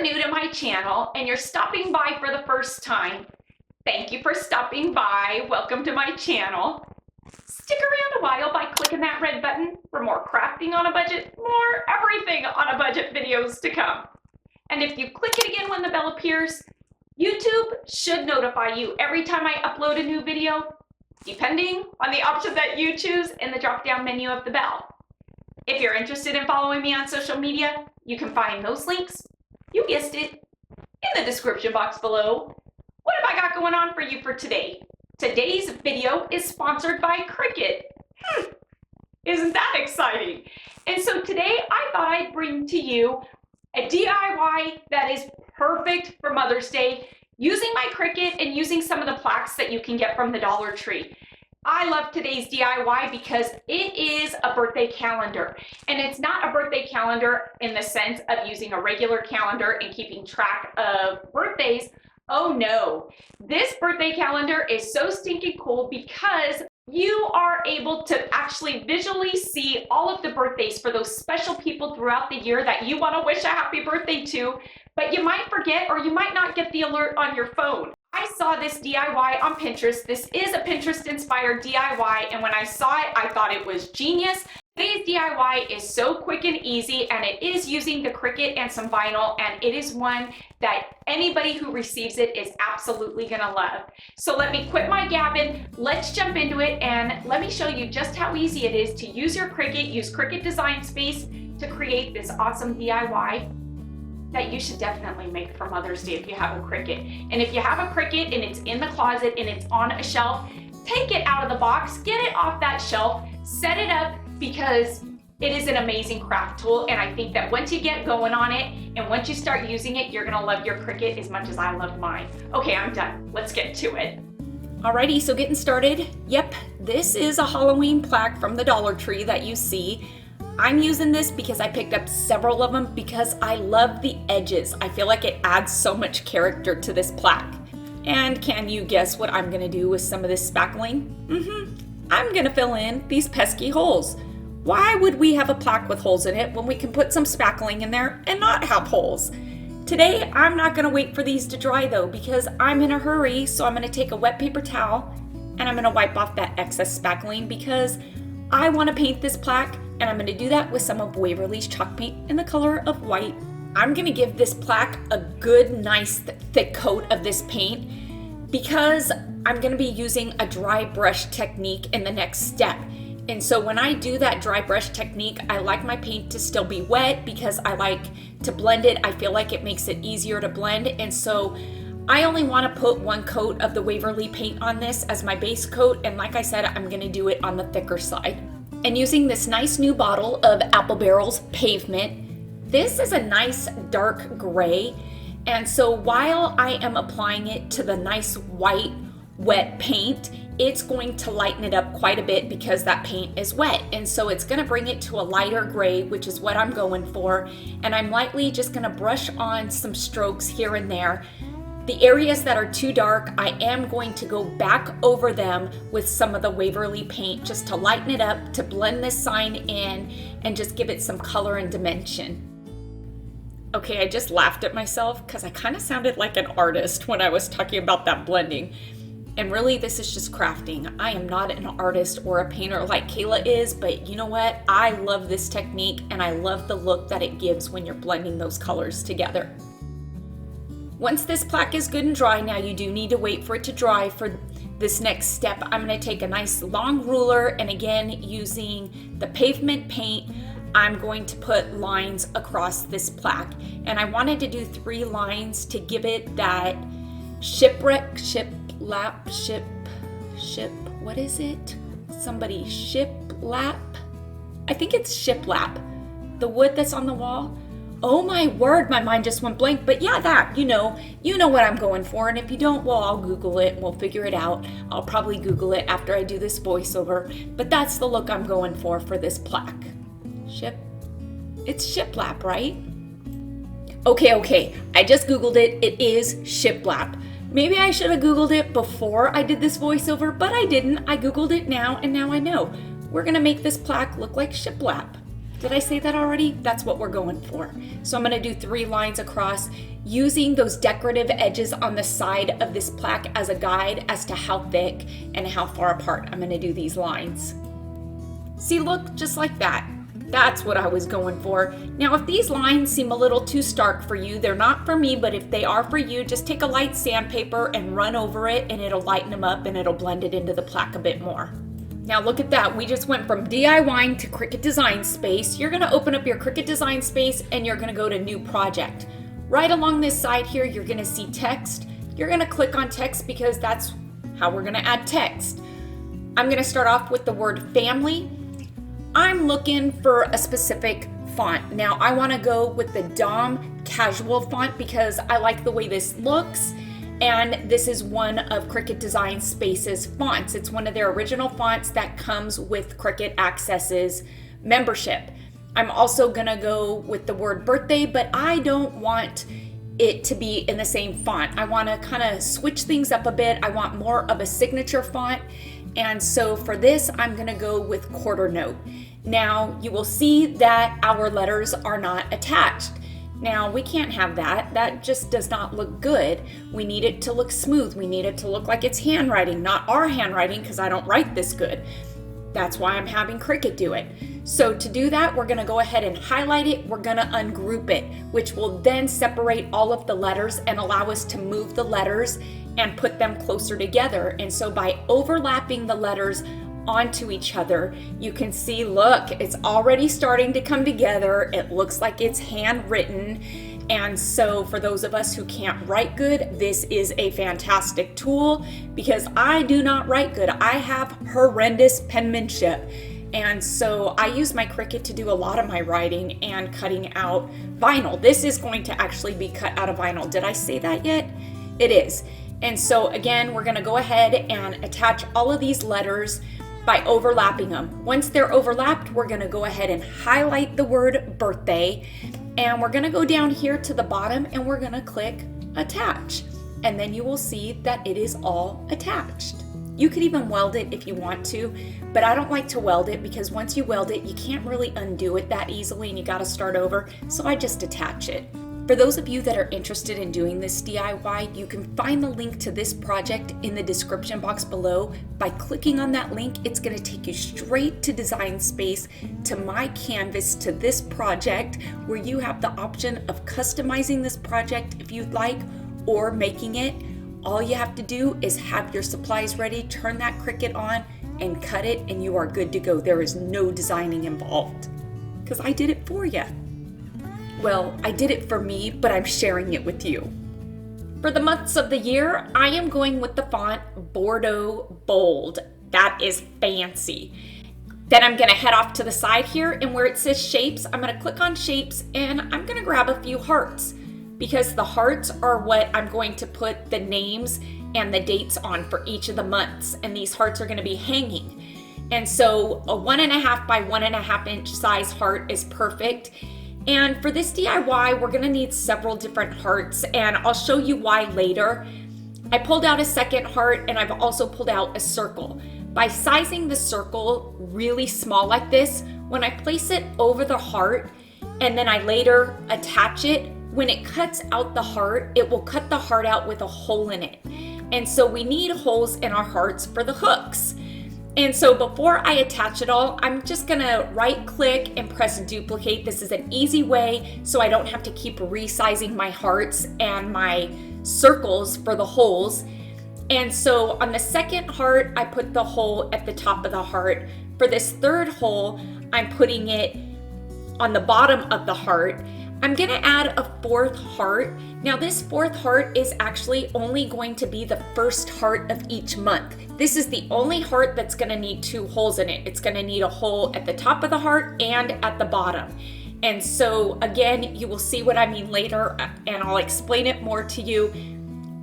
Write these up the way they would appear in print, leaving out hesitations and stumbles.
you're new to my channel and you're stopping by for the first time, thank you for stopping by. Welcome to my channel. Stick around a while by clicking that red button for more crafting on a budget, more everything on a budget videos to come. And if you click it again when the bell appears, YouTube should notify you every time I upload a new video, depending on the option that you choose in the drop-down menu of the bell. If you're interested in following me on social media, you can find those links, you guessed it, in the description box below. What have I got going on for you for today? Today's video is sponsored by Cricut. Isn't that exciting? And so today I thought I'd bring to you a DIY that is perfect for Mother's Day using my Cricut and using some of the plaques that you can get from the Dollar Tree. I love today's DIY because it is a birthday calendar, and it's not a birthday calendar in the sense of using a regular calendar and keeping track of birthdays. Oh no, this birthday calendar is so stinking cool because you are able to actually visually see all of the birthdays for those special people throughout the year that you want to wish a happy birthday to, but you might forget or you might not get the alert on your phone. I saw this DIY on Pinterest. This is a Pinterest inspired DIY, and when I saw it, I thought it was genius. Today's DIY is so quick and easy, and it is using the Cricut and some vinyl, and it is one that anybody who receives it is absolutely gonna love. So let me quit my gabbing, let's jump into it, and let me show you just how easy it is to use your Cricut, use Cricut Design Space to create this awesome DIY that you should definitely make for Mother's Day if you have a Cricut. And if you have a Cricut and it's in the closet and it's on a shelf, take it out of the box, get it off that shelf, set it up, because it is an amazing craft tool. And I think that once you get going on it and once you start using it, you're gonna love your Cricut as much as I love mine. Okay, I'm done. Let's get to it. Alrighty, so getting started. Yep, this is a Halloween plaque from the Dollar Tree that you see. I'm using this because I picked up several of them because I love the edges. I feel like it adds so much character to this plaque. And can you guess what I'm gonna do with some of this spackling? I'm gonna fill in these pesky holes. Why would we have a plaque with holes in it when we can put some spackling in there and not have holes? Today, I'm not gonna wait for these to dry though because I'm in a hurry, so I'm gonna take a wet paper towel and I'm gonna wipe off that excess spackling because I wanna paint this plaque, and I'm gonna do that with some of Waverly's chalk paint in the color of white. I'm gonna give this plaque a good, nice, thick coat of this paint because I'm gonna be using a dry brush technique in the next step. And so when I do that dry brush technique, I like my paint to still be wet because I like to blend it. I feel like it makes it easier to blend. And so I only want to put one coat of the Waverly paint on this as my base coat. And like I said, I'm going to do it on the thicker side. And using this nice new bottle of Apple Barrel's Pavement, this is a nice dark gray. And so while I am applying it to the nice white, wet paint, it's going to lighten it up quite a bit because that paint is wet. And so it's gonna bring it to a lighter gray, which is what I'm going for. And I'm lightly just gonna brush on some strokes here and there. The areas that are too dark, I am going to go back over them with some of the Waverly paint just to lighten it up, to blend this sign in and just give it some color and dimension. Okay, I just laughed at myself because I kind of sounded like an artist when I was talking about that blending. And really, this is just crafting. I am not an artist or a painter like Kayla is, but you know what? I love this technique and I love the look that it gives when you're blending those colors together. Once this plaque is good and dry, now you do need to wait for it to dry for this next step. I'm gonna take a nice long ruler, and again, using the Pavement paint, I'm going to put lines across this plaque. And I wanted to do 3 lines to give it that shiplap, what is it? Somebody shiplap? I think it's shiplap. The wood that's on the wall. Oh my word, my mind just went blank. But yeah, that, you know what I'm going for. And if you don't, well, I'll Google it. We'll figure it out. I'll probably Google it after I do this voiceover. But that's the look I'm going for this plaque. It's shiplap, right? Okay. I just Googled it. It is shiplap. Maybe I should have Googled it before I did this voiceover, but I didn't. I Googled it now, and now I know. We're gonna make this plaque look like shiplap. Did I say that already? That's what we're going for. So I'm going to do 3 lines across, using those decorative edges on the side of this plaque as a guide as to how thick and how far apart I'm going to do these lines. See, look, just like that. That's what I was going for. Now, if these lines seem a little too stark for you, they're not for me, but if they are for you, just take a light sandpaper and run over it, and it'll lighten them up and it'll blend it into the plaque a bit more. Now look at that, we just went from DIYing to Cricut Design Space. You're gonna open up your Cricut Design Space and you're gonna go to New Project. Right along this side here, you're gonna see text. You're gonna click on text because that's how we're gonna add text. I'm gonna start off with the word family. I'm looking for a specific font. Now I wanna go with the Dom Casual font because I like the way this looks. And this is one of Cricut Design Space's fonts. It's one of their original fonts that comes with Cricut Access's membership. I'm also gonna go with the word birthday, but I don't want it to be in the same font. I wanna kind of switch things up a bit. I want more of a signature font. And so for this, I'm gonna go with quarter note. Now you will see that our letters are not attached. Now, we can't have that. That just does not look good. We need it to look smooth. We need it to look like it's handwriting, not our handwriting, because I don't write this good. That's why I'm having Cricut do it. So to do that, we're gonna go ahead and highlight it. We're gonna ungroup it, which will then separate all of the letters and allow us to move the letters and put them closer together. And so by overlapping the letters onto each other, you can see, look, it's already starting to come together. It looks like it's handwritten. And so for those of us who can't write good, this is a fantastic tool because I do not write good. I have horrendous penmanship. And so I use my Cricut to do a lot of my writing and cutting out vinyl. This is going to actually be cut out of vinyl. Did I say that yet? It is. And so again, we're gonna go ahead and attach all of these letters by overlapping them. Once they're overlapped, we're gonna go ahead and highlight the word birthday, and we're gonna go down here to the bottom and we're gonna click attach. And then you will see that it is all attached. You could even weld it if you want to, but I don't like to weld it because once you weld it, you can't really undo it that easily and you gotta start over, so I just attach it. For those of you that are interested in doing this DIY, you can find the link to this project in the description box below. By clicking on that link, it's going to take you straight to Design Space, to my canvas, to this project, where you have the option of customizing this project if you'd like, or making it. All you have to do is have your supplies ready, turn that Cricut on, and cut it, and you are good to go. There is no designing involved, because I did it for you. Well, I did it for me, but I'm sharing it with you. For the months of the year, I am going with the font Bordeaux Bold. That is fancy. Then I'm gonna head off to the side here, and where it says shapes, I'm gonna click on shapes and I'm gonna grab a few hearts because the hearts are what I'm going to put the names and the dates on for each of the months. And these hearts are gonna be hanging. And so a 1.5 by 1.5 inch size heart is perfect. And for this DIY, we're gonna need several different hearts, and I'll show you why later. I pulled out a second heart, and I've also pulled out a circle. By sizing the circle really small like this, when I place it over the heart, and then I later attach it, when it cuts out the heart, it will cut the heart out with a hole in it. And so we need holes in our hearts for the hooks. And so before I attach it all, I'm just gonna right click and press duplicate. This is an easy way so I don't have to keep resizing my hearts and my circles for the holes. And so on the second heart, I put the hole at the top of the heart. For this third hole, I'm putting it on the bottom of the heart. I'm gonna add a fourth heart. Now this fourth heart is actually only going to be the first heart of each month. This is the only heart that's gonna need 2 holes in it. It's gonna need a hole at the top of the heart and at the bottom. And so again, you will see what I mean later and I'll explain it more to you.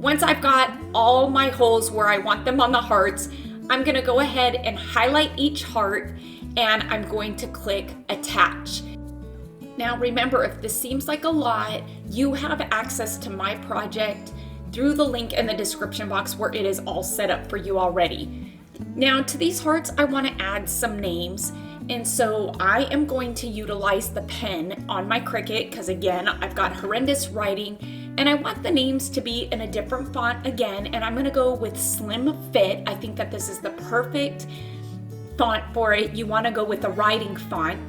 Once I've got all my holes where I want them on the hearts, I'm gonna go ahead and highlight each heart and I'm going to click attach. Now remember, if this seems like a lot, you have access to my project through the link in the description box where it is all set up for you already. Now to these hearts, I want to add some names, And so I am going to utilize the pen on my Cricut because again, I've got horrendous writing and I want the names to be in a different font again, and I'm gonna go with Slim Fit. I think that this is the perfect font for it. You wanna go with a writing font.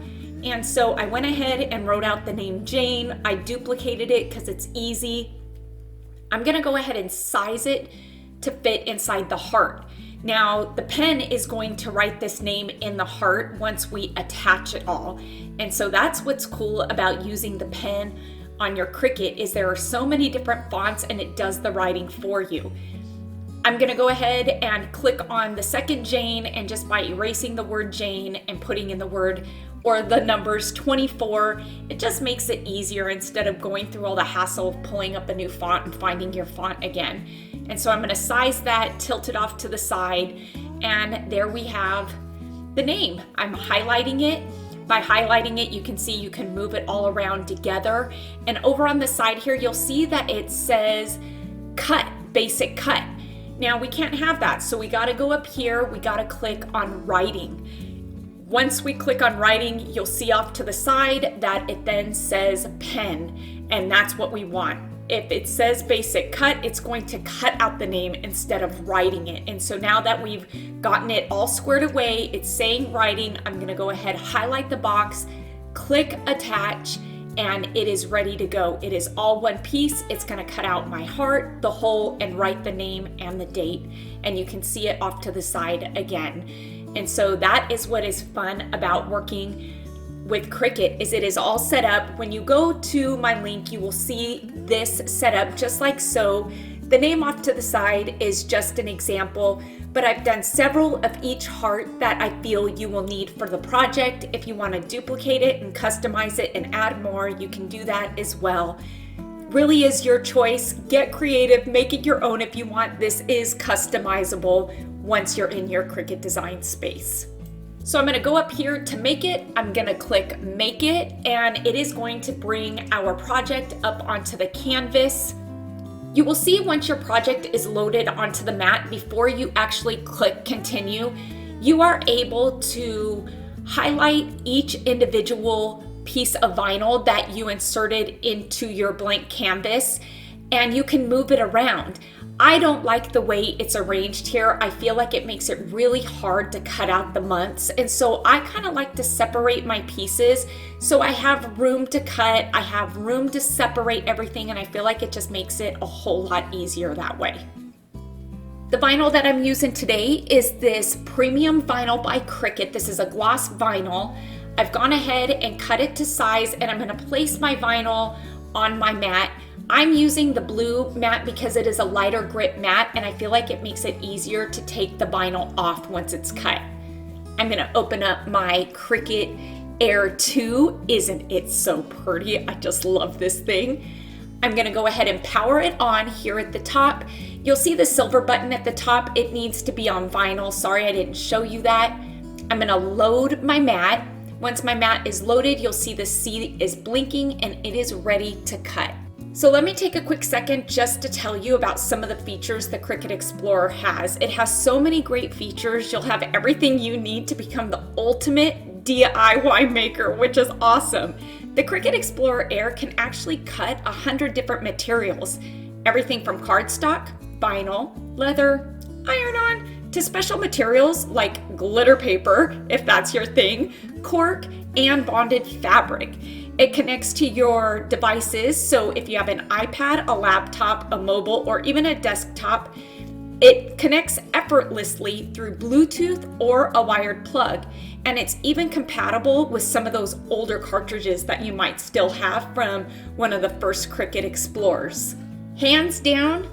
And so I went ahead and wrote out the name Jane. I duplicated it because it's easy. I'm gonna go ahead and size it to fit inside the heart. Now, the pen is going to write this name in the heart once we attach it all. And so that's what's cool about using the pen on your Cricut, is there are so many different fonts and it does the writing for you. I'm gonna go ahead and click on the second Jane, and just by erasing the word Jane and putting in the word or the numbers 24, it just makes it easier instead of going through all the hassle of pulling up a new font and finding your font again. And so I'm gonna size that, tilt it off to the side, and there we have the name. I'm highlighting it. By highlighting it, you can see you can move it all around together. And over on the side here, you'll see that it says cut, basic cut. Now we can't have that, so we gotta go up here, we gotta click on writing. Once we click on writing, you'll see off to the side that it then says pen, and that's what we want. If it says basic cut, it's going to cut out the name instead of writing it. And so now that we've gotten it all squared away, it's saying writing, I'm gonna go ahead, highlight the box, click attach, and it is ready to go. It is all one piece. It's gonna cut out my heart, the hole, and write the name and the date. And you can see it off to the side again. And so that is what is fun about working with Cricut, is it is all set up. When you go to my link, you will see this set up just like so. The name off to the side is just an example, but I've done several of each heart that I feel you will need for the project. If you want to duplicate it and customize it and add more, you can do that as well. Really is your choice. Get creative, make it your own if you want. This is customizable once you're in your Cricut design space. So I'm gonna go up here to make it, I'm gonna click make it, and it is going to bring our project up onto the canvas. You will see once your project is loaded onto the mat, before you actually click continue, you are able to highlight each individual piece of vinyl that you inserted into your blank canvas, and you can move it around. I don't like the way it's arranged here. I feel like it makes it really hard to cut out the months. And so I kind of like to separate my pieces so I have room to cut, I have room to separate everything, and I feel like it just makes it a whole lot easier that way. The vinyl that I'm using today is this premium vinyl by Cricut. This is a gloss vinyl. I've gone ahead and cut it to size, and I'm gonna place my vinyl on my mat. I'm using the blue mat because it is a lighter grit mat, and I feel like it makes it easier to take the vinyl off once it's cut. I'm gonna open up my Cricut Air 2. Isn't it so pretty? I just love this thing. I'm gonna go ahead and power it on here at the top. You'll see the silver button at the top. It needs to be on vinyl. Sorry I didn't show you that. I'm gonna load my mat. Once my mat is loaded, you'll see the C is blinking and it is ready to cut. So let me take a quick second just to tell you about some of the features the Cricut Explorer has. It has so many great features. You'll have everything you need to become the ultimate DIY maker, which is awesome. The Cricut Explorer Air can actually cut 100 different materials. Everything from cardstock, vinyl, leather, iron-on, to special materials like glitter paper, if that's your thing, cork, and bonded fabric. It connects to your devices, so if you have an iPad, a laptop, a mobile, or even a desktop, it connects effortlessly through Bluetooth or a wired plug. And it's even compatible with some of those older cartridges that you might still have from one of the first Cricut Explorers. Hands down,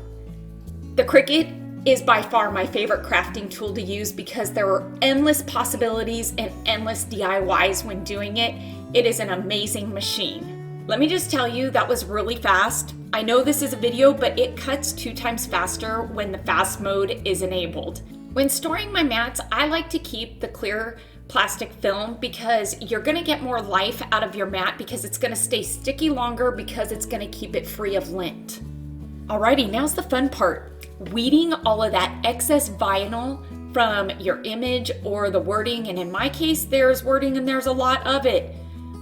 the Cricut is by far my favorite crafting tool to use because there are endless possibilities and endless DIYs when doing it. It is an amazing machine. Let me just tell you, that was really fast. I know this is a video, but it cuts 2 times faster when the fast mode is enabled. When storing my mats, I like to keep the clear plastic film because you're gonna get more life out of your mat because it's gonna stay sticky longer because it's gonna keep it free of lint. Alrighty, now's the fun part. Weeding all of that excess vinyl from your image or the wording, and in my case, there's wording and there's a lot of it.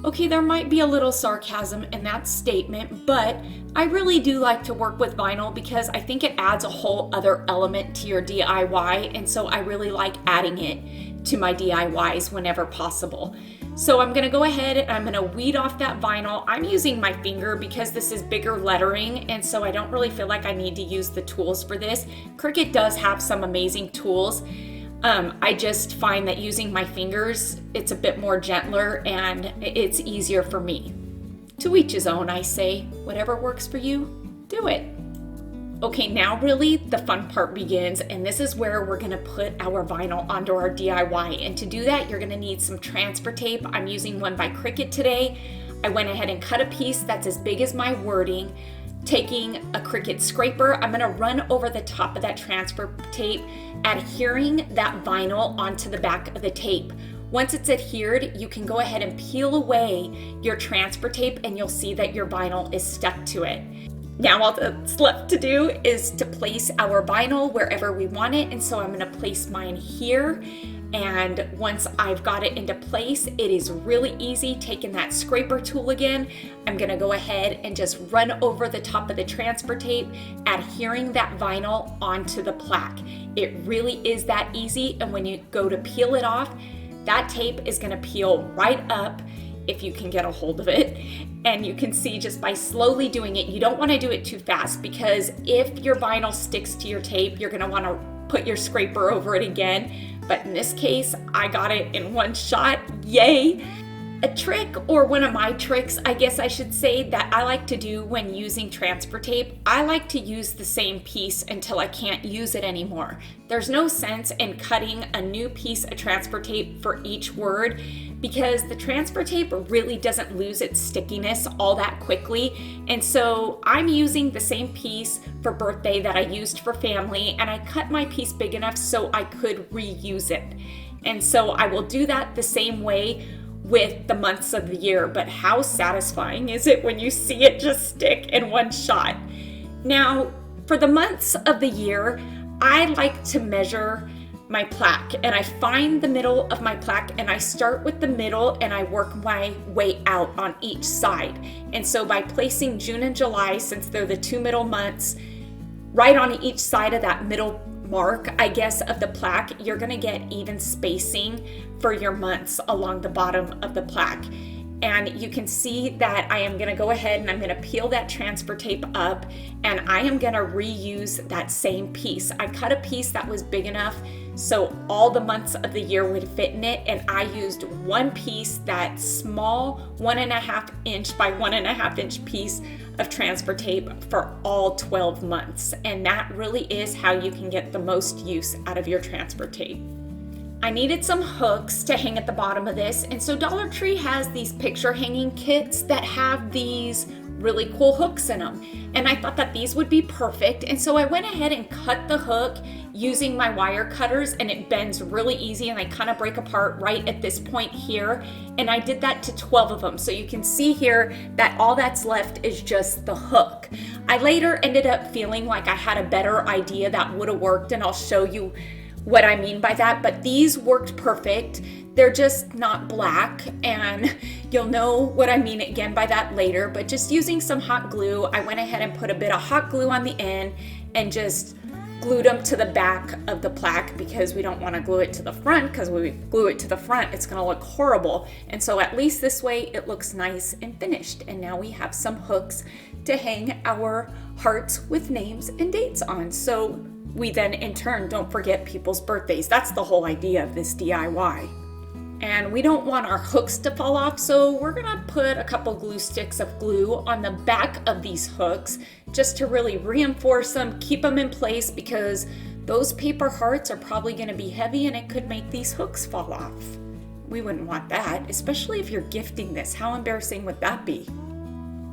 Okay, there might be a little sarcasm in that statement, but I really do like to work with vinyl because I think it adds a whole other element to your DIY, and so I really like adding it to my DIYs whenever possible. So I'm gonna go ahead and I'm gonna weed off that vinyl. I'm using my finger because this is bigger lettering, and so I don't really feel like I need to use the tools for this. Cricut does have some amazing tools. I just find that using my fingers, it's a bit more gentler and it's easier for me. To each his own, I say. Whatever works for you, do it. Okay, now really the fun part begins, and this is where we're gonna put our vinyl onto our DIY. And to do that, you're gonna need some transfer tape. I'm using one by Cricut today. I went ahead and cut a piece that's as big as my wording. Taking a Cricut scraper, I'm gonna run over the top of that transfer tape, adhering that vinyl onto the back of the tape. Once it's adhered, you can go ahead and peel away your transfer tape and you'll see that your vinyl is stuck to it. Now all that's left to do is to place our vinyl wherever we want it, and so I'm gonna place mine here. And once I've got it into place, it is really easy. Taking that scraper tool again, I'm gonna go ahead and just run over the top of the transfer tape, adhering that vinyl onto the plaque. It really is that easy, and when you go to peel it off, that tape is gonna peel right up if you can get a hold of it. And you can see just by slowly doing it, you don't wanna do it too fast, because if your vinyl sticks to your tape, you're gonna wanna put your scraper over it again. But in this case, I got it in one shot, yay. A trick, or one of my tricks, I guess I should say, that I like to do when using transfer tape, I like to use the same piece until I can't use it anymore. There's no sense in cutting a new piece of transfer tape for each word, because the transfer tape really doesn't lose its stickiness all that quickly. And so I'm using the same piece for birthday that I used for family, and I cut my piece big enough so I could reuse it. And so I will do that the same way with the months of the year, but how satisfying is it when you see it just stick in one shot? Now, for the months of the year, I like to measure my plaque, and I find the middle of my plaque and I start with the middle and I work my way out on each side. And so by placing June and July, since they're the two middle months, right on each side of that middle mark, I guess, of the plaque, you're gonna get even spacing for your months along the bottom of the plaque. And you can see that I am gonna go ahead and I'm gonna peel that transfer tape up, and I am gonna reuse that same piece. I cut a piece that was big enough so all the months of the year would fit in it, and I used one piece, that small 1.5 inch by 1.5 inch piece of transfer tape for all 12 months. And that really is how you can get the most use out of your transfer tape. I needed some hooks to hang at the bottom of this, and so Dollar Tree has these picture hanging kits that have these really cool hooks in them, and I thought that these would be perfect. And so I went ahead and cut the hook using my wire cutters, and it bends really easy, and they kind of break apart right at this point here, and I did that to 12 of them. So you can see here that all that's left is just the hook. I later ended up feeling like I had a better idea that would have worked, and I'll show you what I mean by that, but these worked perfect. They're just not black, and you'll know what I mean again by that later. But just using some hot glue, I went ahead and put a bit of hot glue on the end and just glued them to the back of the plaque, because we don't want to glue it to the front, because when we glue it to the front, it's going to look horrible. And so at least this way it looks nice and finished. And now we have some hooks to hang our hearts with names and dates on. So we then in turn don't forget people's birthdays. That's the whole idea of this DIY. And we don't want our hooks to fall off, so we're gonna put a couple glue sticks of glue on the back of these hooks just to really reinforce them, keep them in place, because those paper hearts are probably gonna be heavy and it could make these hooks fall off. We wouldn't want that, especially if you're gifting this. How embarrassing would that be?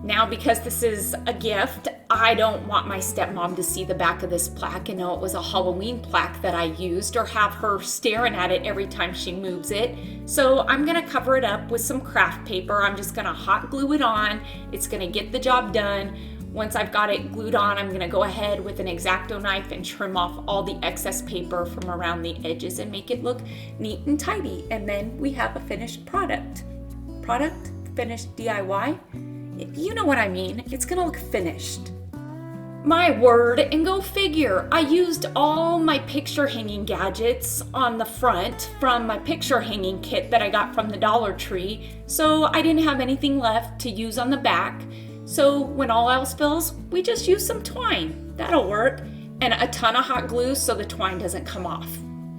Now, because this is a gift, I don't want my stepmom to see the back of this plaque and know it was a Halloween plaque that I used, or have her staring at it every time she moves it. So I'm gonna cover it up with some craft paper. I'm just gonna hot glue it on. It's gonna get the job done. Once I've got it glued on, I'm gonna go ahead with an X-Acto knife and trim off all the excess paper from around the edges and make it look neat and tidy. And then we have a finished product. Product, finished DIY. You know what I mean. It's gonna look finished. My word, and go figure, I used all my picture hanging gadgets on the front from my picture hanging kit that I got from the Dollar Tree, so I didn't have anything left to use on the back. So when all else fails, we just use some twine. That'll work. And a ton of hot glue so the twine doesn't come off.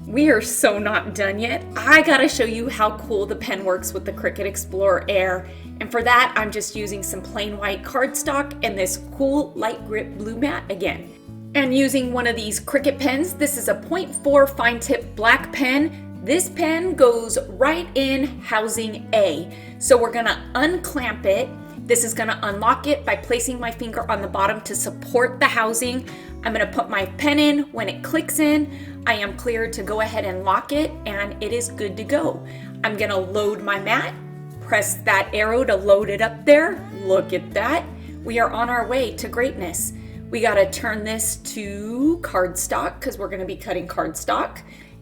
We are so not done yet. I gotta show you how cool the pen works with the Cricut Explorer Air. And for that, I'm just using some plain white cardstock and this cool light grip blue mat again. And using one of these Cricut pens, this is a 0.4 fine tip black pen. This pen goes right in housing A. So we're gonna unclamp it. This is gonna unlock it by placing my finger on the bottom to support the housing. I'm gonna put my pen in. When it clicks in, I am clear to go ahead and lock it, and it is good to go. I'm gonna load my mat, press that arrow to load it up there. Look at that. We are on our way to greatness. We gotta turn this to cardstock because we're gonna be cutting cardstock,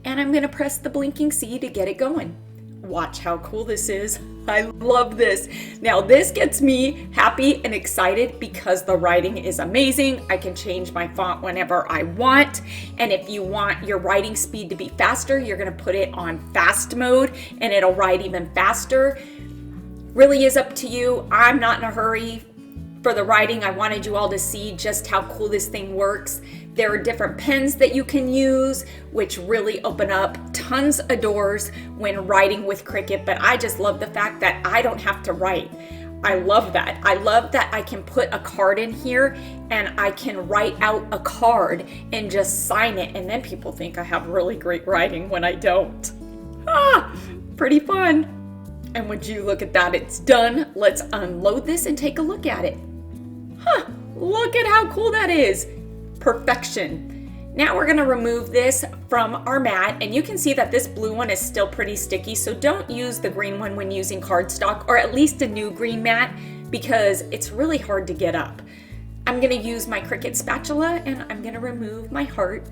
and I'm gonna press the blinking C to get it going. Watch how cool this is. I love this. Now this gets me happy and excited because the writing is amazing. I can change my font whenever I want. And if you want your writing speed to be faster, you're gonna put it on fast mode and it'll write even faster. Really is up to you. I'm not in a hurry for the writing. I wanted you all to see just how cool this thing works. There are different pens that you can use, which really open up tons of doors when writing with Cricut, but I just love the fact that I don't have to write. I love that. I love that I can put a card in here and I can write out a card and just sign it, and then people think I have really great writing when I don't. Pretty fun. And would you look at that, it's done. Let's unload this and take a look at it. Look at how cool that is. Perfection. Now we're gonna remove this from our mat, and you can see that this blue one is still pretty sticky, so don't use the green one when using cardstock, or at least a new green mat, because it's really hard to get up. I'm gonna use my Cricut spatula and I'm gonna remove my heart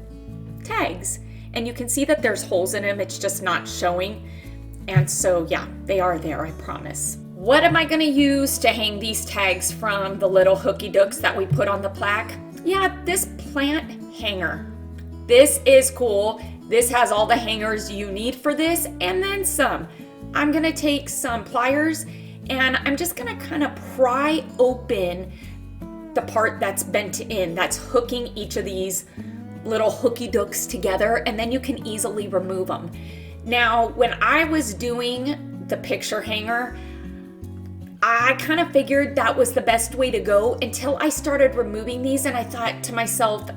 tags. And you can see that there's holes in them, it's just not showing. And so yeah, they are there, I promise. What am I gonna use to hang these tags from the little hooky dooks that we put on the plaque? Yeah, this plant hanger. This is cool. This has all the hangers you need for this and then some. I'm gonna take some pliers and I'm just gonna kind of pry open the part that's bent in, that's hooking each of these little hooky dooks together, and then you can easily remove them. Now, when I was doing the picture hanger, I kind of figured that was the best way to go until I started removing these, and I thought to myself,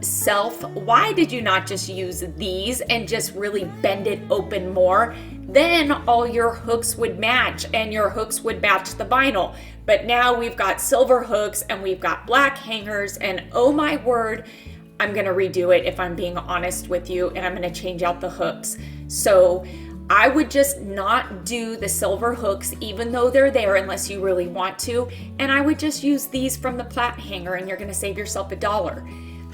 why did you not just use these and just really bend it open more? Then all your hooks would match and your hooks would match the vinyl. But now we've got silver hooks and we've got black hangers, and oh my word, I'm gonna redo it if I'm being honest with you, and I'm gonna change out the hooks. So I would just not do the silver hooks, even though they're there, unless you really want to. And I would just use these from the plat hanger, and you're gonna save yourself $1.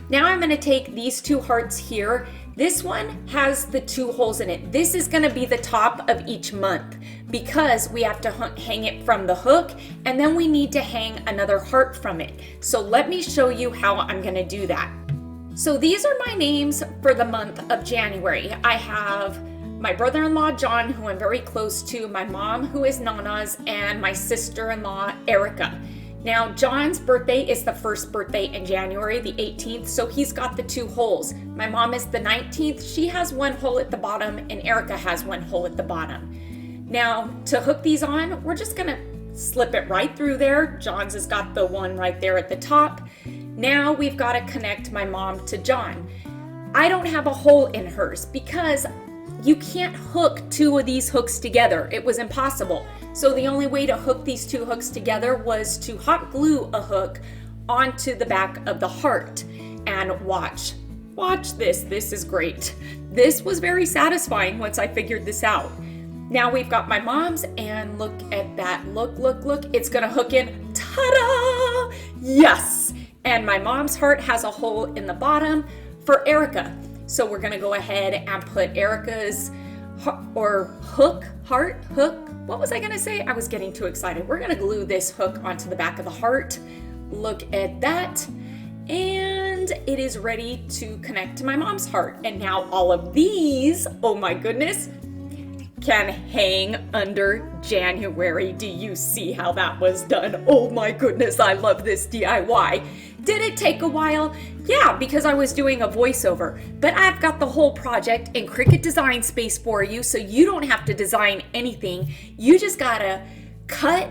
Now I'm gonna take these two hearts here. This one has the 2 holes in it. This is gonna be the top of each month because we have to hang it from the hook, and then we need to hang another heart from it. So let me show you how I'm gonna do that. So these are my names for the month of January. I have my brother-in-law, John, who I'm very close to, my mom, who is Nana's, and my sister-in-law, Erica. Now, John's birthday is the first birthday in January, the 18th, so he's got the 2 holes. My mom is the 19th. She has 1 hole at the bottom, and Erica has 1 hole at the bottom. Now, to hook these on, we're just gonna slip it right through there. John's has got the one right there at the top. Now we've got to connect my mom to John. I don't have a hole in hers because you can't hook 2 of these hooks together. It was impossible. So the only way to hook these 2 hooks together was to hot glue a hook onto the back of the heart. And watch this. This is great. This was very satisfying once I figured this out. Now we've got my mom's, and look at that. Look. It's gonna hook in. Ta-da! Yes! And my mom's heart has a hole in the bottom for Erica. So we're gonna go ahead and put Erica's hook. What was I gonna say? I was getting too excited. We're gonna glue this hook onto the back of the heart. Look at that. And it is ready to connect to my mom's heart. And now all of these, oh my goodness, can hang under January. Do you see how that was done? Oh my goodness, I love this DIY. Did it take a while? Yeah, because I was doing a voiceover, but I've got the whole project in Cricut Design Space for you, so you don't have to design anything. You just gotta cut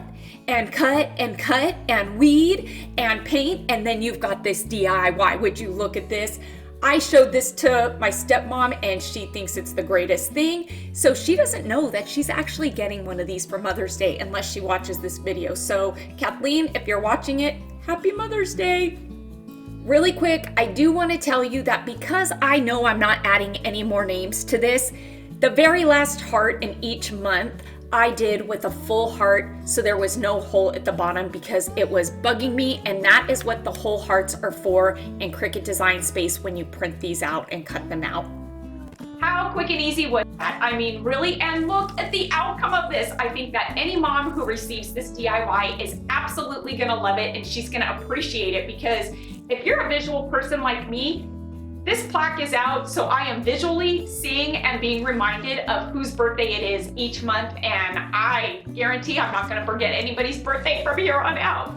and cut and cut and weed and paint, and then you've got this DIY. Would you look at this? I showed this to my stepmom and she thinks it's the greatest thing. So she doesn't know that she's actually getting one of these for Mother's Day unless she watches this video. So Kathleen, if you're watching it, happy Mother's Day. Really quick, I do want to tell you that because I know I'm not adding any more names to this, the very last heart in each month I did with a full heart, so there was no hole at the bottom because it was bugging me, and that is what the whole hearts are for in Cricut Design Space when you print these out and cut them out. How quick and easy was that? I mean, really, and look at the outcome of this. I think that any mom who receives this DIY is absolutely gonna love it, and she's gonna appreciate it, because if you're a visual person like me, this plaque is out, so I am visually seeing and being reminded of whose birthday it is each month, and I guarantee I'm not gonna forget anybody's birthday from here on out.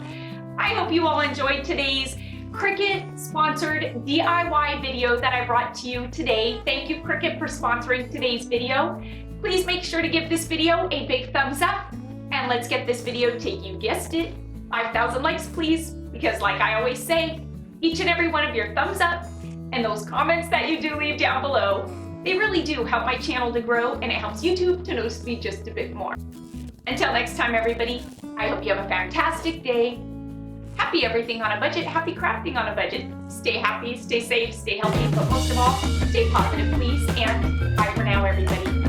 I hope you all enjoyed today's Cricut sponsored DIY video that I brought to you today. Thank you, Cricut, for sponsoring today's video. Please make sure to give this video a big thumbs up, and let's get this video to, you guessed it, 5,000 likes, please, because like I always say, each and every one of your thumbs up and those comments that you do leave down below, they really do help my channel to grow, and it helps YouTube to notice me just a bit more. Until next time, everybody, I hope you have a fantastic day. Happy everything on a budget, happy crafting on a budget. Stay happy, stay safe, stay healthy, but most of all, stay positive, please, and bye for now, everybody.